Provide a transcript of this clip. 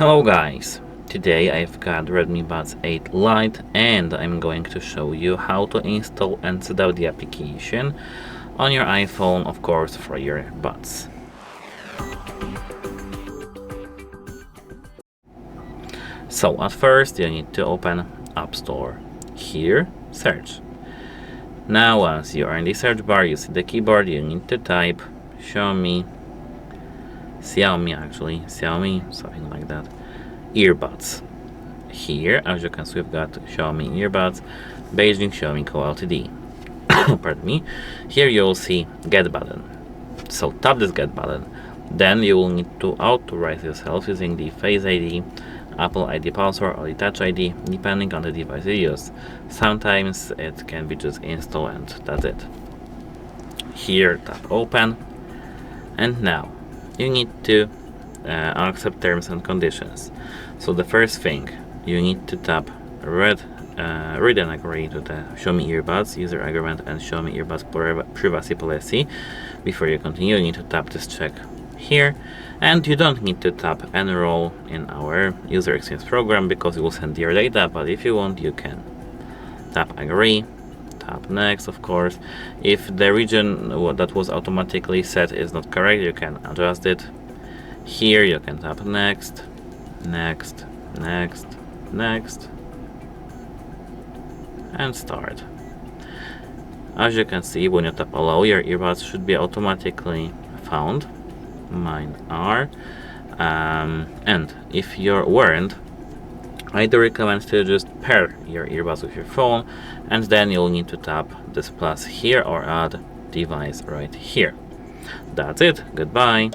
Hello guys, today I've got Redmi Buds 8 Lite and I'm going to show you how to install and set up the application on your iPhone, of course, for your buds. So at first you need to open App Store. Here, search. Now once you are in the search bar, you see the keyboard, you need to type Xiaomi, something like that, earbuds. Here, as you can see, we've got Xiaomi earbuds, Beijing Xiaomi Co. Ltd. Pardon me. Here you will see Get button. So tap this Get button. Then you will need to authorize yourself using the Face ID, Apple ID Pulsar, or the Touch ID, depending on the device you use. Sometimes it can be just install and that's it. Here, tap Open. And now you need to accept terms and conditions. So the first thing, you need to tap read and agree to the Xiaomi Earbuds user agreement and Xiaomi Earbuds privacy policy. Before you continue, you need to tap this check here, and you don't need to tap enroll in our user experience program because it will send your data, but if you want, you can tap agree, tap next. Of course, if the region that was automatically set is not correct, you can adjust it. Here you can tap next, next, next, next, and start. As you can see, when you tap allow, your earbuds should be automatically found. Mine are. And if you weren't, I do recommend to just pair your earbuds with your phone, and then you'll need to tap this plus here or add device right here. That's it. Goodbye.